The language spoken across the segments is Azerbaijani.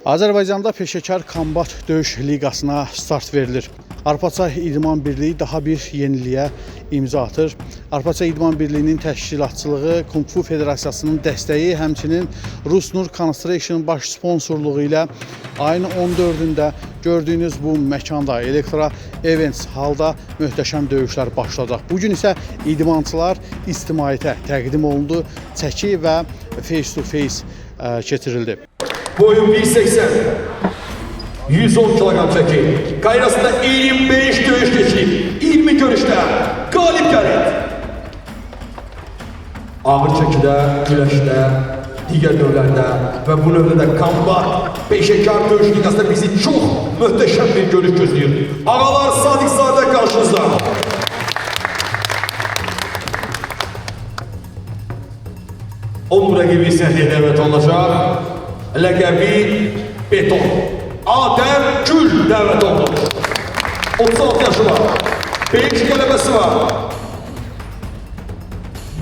Azərbaycanda peşəkar kombat döyüş liqasına start verilir. Arpaçay İdman Birliyi daha bir yeniliyə imza atır. Arpaçay İdman Birliyinin təşkilatçılığı, Kung Fu Federasiyasının dəstəyi, həmçinin Rusnur Construction baş sponsorluğu ilə ayın 14-də gördüyünüz bu məkanda, Elektra Events halda möhtəşəm döyüşlər başlayacaq. Bugün isə idmançılar ictimaiyyətə təqdim olundu, çəki və face to face keçirildi. Boyu 1.80, 110 kilogram çəki, qayrasında 25 döyüş keçirib, 20 görüşdə qalib gəlib. Ağır çəkidə, güləşdə, digər növlərdə və bu növdə də kombat, peşəkar döyüş liqasında bizi çox möhtəşəm bir görüş gözləyir. Ağalar Sadiqzadə qarşınızda. Onun rəqibi səhnəyə dəvət olunacaq. Ləqəbi Beton. Adəm Gül dəvət olunur. 36 yaşı var. 5 qələbəsi var.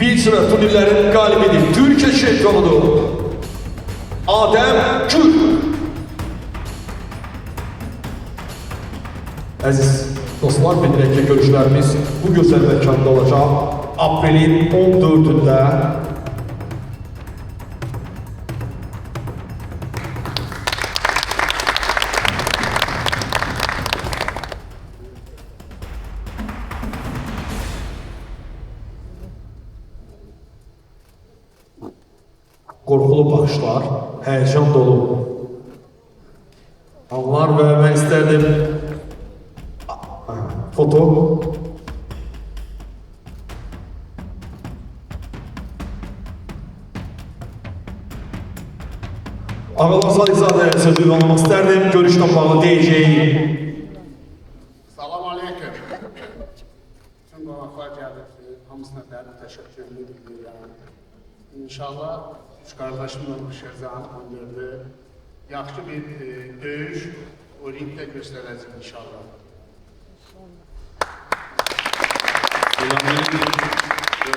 Bir sıra turnirlərin qalibidir. Türkiyə şampiyonudur. Adəm Gül. Əziz dostlar, bildirək ki, görüşlərimiz bu gözəl məkanda olacaq. Aprelin 14-də qorxulu baxışlar, həyəcan dolu anlar və mən istərdim foto. Ağalar Sadiqzadəyə sözü almaq istərdim, görüşlə bağlı deyəcəyim. Salam aleyküm. Tüm qonaqlar gəldi, hamısına dərin təşəkkür edirəm. İnşallah üç qardaşımla Şərzan 14-də yaxşı bir döyüş o ringdə göstərəcək inşallah. Selamünaleyküm.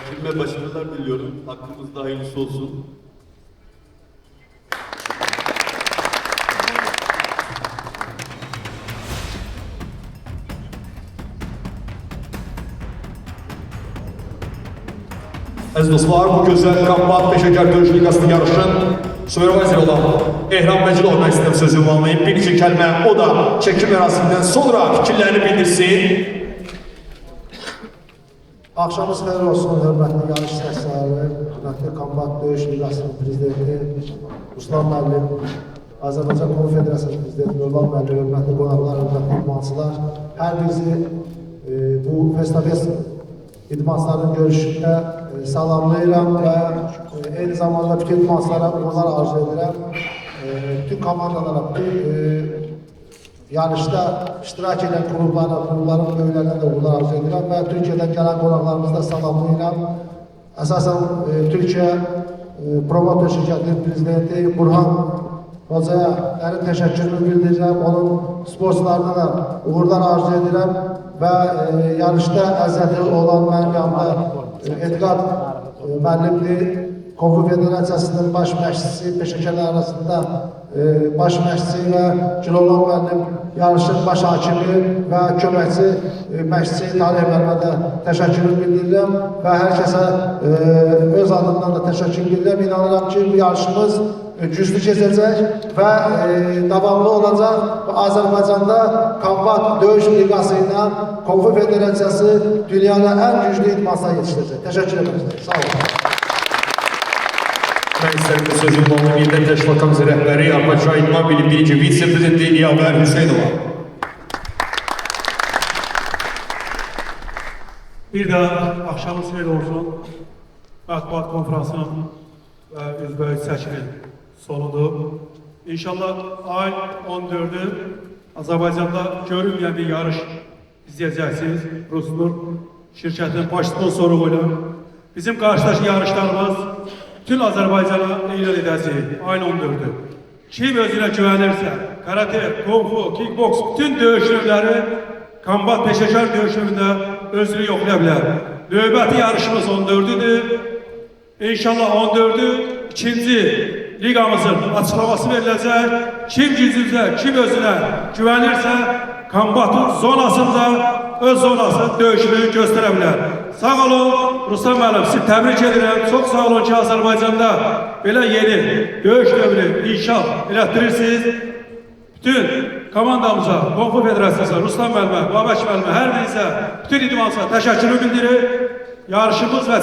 Filme başarılar diliyorum. Hakkımızda hayırlısı olsun. Əziz dostlar, bu gözəl kombat peşəkar döyüş liqasının yarışın supervisor olan Ehram Məcilov məqsədəm sözü ünvanlayıb bir iki kəlmə o da çəkim mərasimindən sonra fikirlərini bildirsin. Axşamınız xeyir olsun, hörmətli yarış səsləri, hörmətli kombat döyüş liqasının prezidenti Ruslan müəllim, Azərbaycan Kung Fu Federasiyasının prezidenti Nurlan müəllim, hörmətli qonaqlar, hörmətli idmançılar, hər bizi bu festival idmançıların görüşündə salamlayıram və eyni zamanda bütün idmançılara uğurlar arzu edirəm. Bütün komandalara, bütün yarışda iştirak edən klubların böyüklərinə də uğurlar arzu edirəm və Türkiyədən gələn qonaqlarımızı da salamlayıram. Əsasən Türkiyə Promotor şirkətinin prezidenti Burhan Hocaya dərin təşəkkürümü bildirirəm. Onun sporçularına da uğurlar arzu edirəm və yarışda əzəli olan mənim yanımda Edqad müəllimdir, Kung Fu Federasiyasının baş məşqçisi, peşəkərlər arasında baş məşqçisi və Güloğlan müəllim yarışın baş hakimi və köməkçi məşqçi Talih müəllimə də təşəkkürümü bildirirəm və hər kəsə öz adından da təşəkkür bildirirəm. İnanıram ki, bu yarışımız güclü keçəcək və davamlı olacaq. Azərbaycanda kombat döyüş liqası ilə Kung Fu Federasiyası dünyanın ən güclü idmançılarına yetişdirəcək. Təşəkkür ederim. Sağ olun. Mən istərdim ki, sözün olmalı birdən təşkilatımızın rəhbəri Arpaçay İdman Birliyi birinci vitse-prezidenti Yavər Hüseynova. Bir də axşamınız xeyir olsun. Mətbuat konferansının və üzbəüz çəkinin sonudur. İnşallah ayın 14'ü Azərbaycanda görünməyən bir yarış izləyəcəksiniz. Rusnur şirkətinin baş sponsoru ilə. Bizim qarşıdakı yarışlarımız bütün Azərbaycana elan edəcək ayın 14'ü. Kim özünə güvənirsə, karate, kung fu, kickbox, bütün döyüş növləri, kombat peşəkar döyüşlərində özünü yoxlaya bilər. Növbəti yarışımız 14'üdür. İnşallah 14'ü ikinci liqamızın açıklaması veriləcək. Kim gücünüzə, kim özünə güvənirsə, kombatın zonasında öz zonası döyüşünü göstərə bilər. Sağ olun, Ruslan müəllim, sizi təbrik edirəm. Çox sağ olun ki, Azərbaycanda belə yeni döyüş dövrü inşa elətdirirsiniz. Bütün komandamıza, Konfu Federasiyasına, Ruslan müəllimə, Babək müəllimə, hər birinizə, bütün idmansa təşəkkürü bildirir. Yarışımız və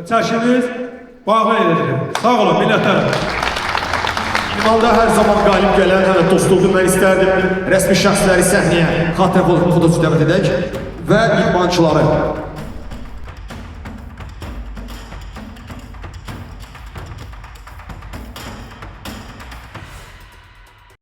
çəkimiz bağlı edilir. Sağ olun, minnətdarım. İdmanda hər zaman qalib gələn hələ dostluğu mən istərdim. Rəsmi şəxsləri səhnəyə xatirə fotosu dəvət edək və idmançıları